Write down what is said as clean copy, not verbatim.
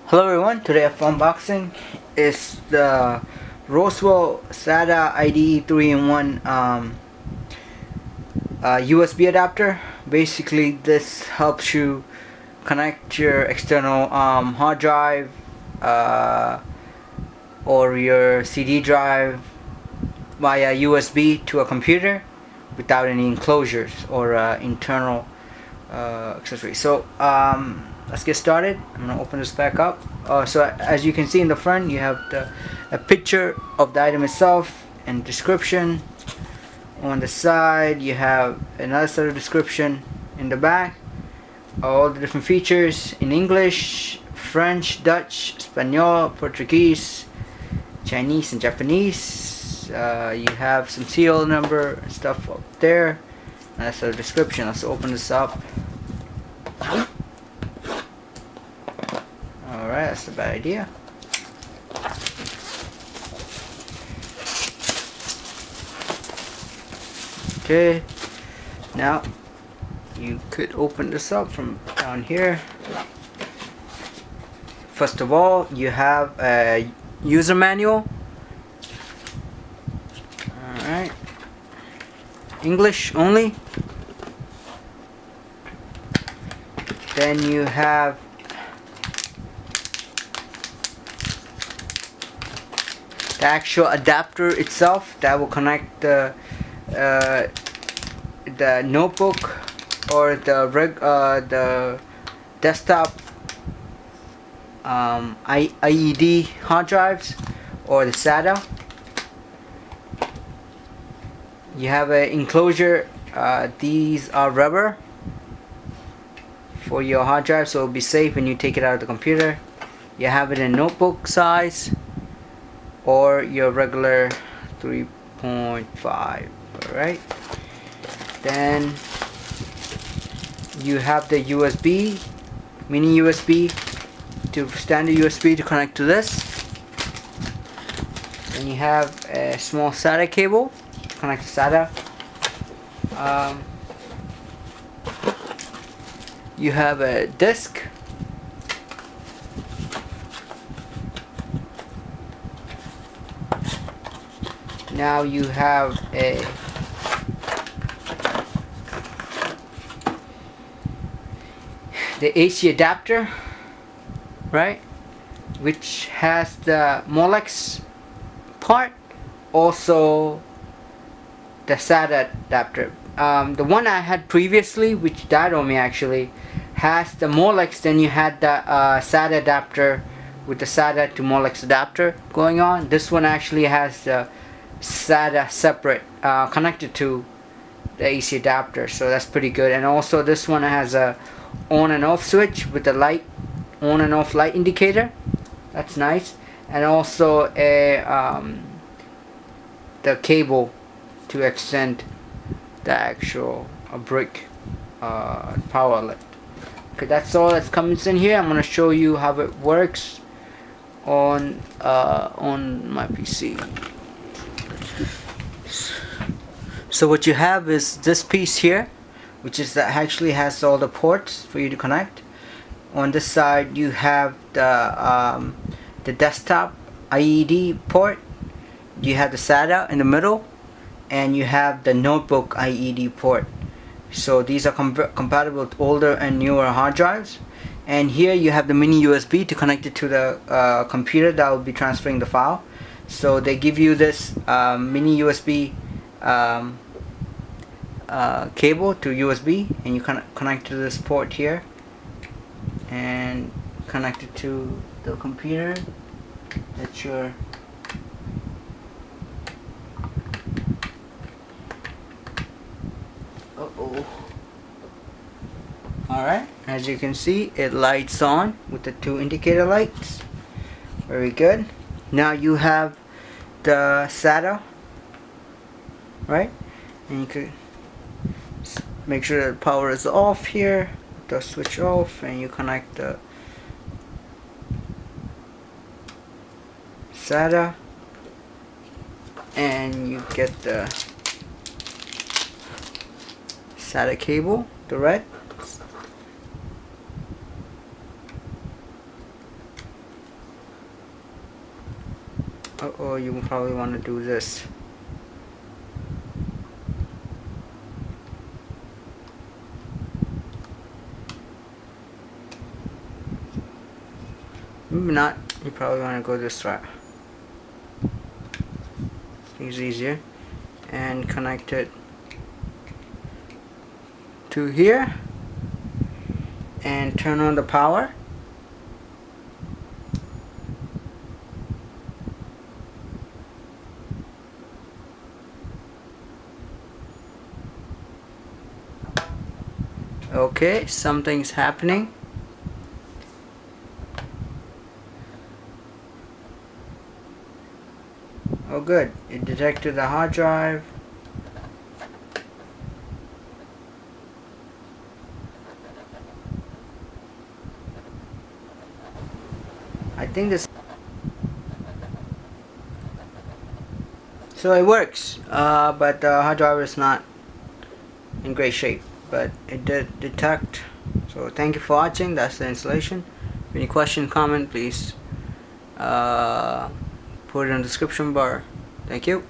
Hello everyone, today for unboxing is the Rosewill SATA IDE 3-in-1 USB adapter. Basically this helps you connect your external hard drive or your CD drive via USB to a computer without any enclosures or internal accessories. So let's get started. I'm gonna open this back up. So as you can see in the front, you have a picture of the item itself and description. On the side, you have another set of description. In the back, all the different features in English, French, Dutch, Espanol, Portuguese, Chinese, and Japanese. You have some serial number and stuff up there. That's the description. Let's open this up. Alright, that's a bad idea. Okay, now you could open this up from down here. First of all, you have a user manual. Alright, English only. Then you have the actual adapter itself that will connect the notebook or the desktop IED hard drives or the SATA. You have an enclosure. These are rubber for your hard drive, so it'll be safe when you take it out of the computer. You have it in notebook size or your regular 3.5. Alright, then you have the USB, mini USB to standard USB to connect to this. Then you have a small SATA cable to connect to SATA. You have a disk. Now you have the AC adapter, right, which has the Molex part, also the SATA adapter. The one I had previously, which died on me actually, has the Molex. Then you had the SATA adapter with the SATA to Molex adapter going on. This one actually has the SATA separate connected to the AC adapter, so that's pretty good. And also this one has a on and off switch with the light on and off light indicator. That's nice. And also a the cable to extend the actual brick power outlet. Okay, that's all that's coming in here. I'm gonna show you how it works on my PC. So what you have is this piece here, which is that actually has all the ports for you to connect. On this side you have the desktop IED port. You have the SATA in the middle, and you have the notebook IED port. So these are compatible with older and newer hard drives. And here you have the mini USB to connect it to the computer that will be transferring the file. So they give you this mini USB cable to USB, and you can connect to this port here and connect it to the computer that you're Alright, as you can see, it lights on with the two indicator lights. Very good. Now you have the SATA, right? And you could make sure the power is off here, the switch off, and you connect the SATA, and you get the SATA cable, the red. or you probably want to do this. Maybe not. You probably want to go this route. It's easier. And connect it to here and turn on the power. Okay, something's happening. Oh good, it detected the hard drive. I think this, so it works, but the hard drive is not in great shape, but it did detect. So thank you for watching. That's the installation. Any question, comment, please put it in the description bar. Thank you.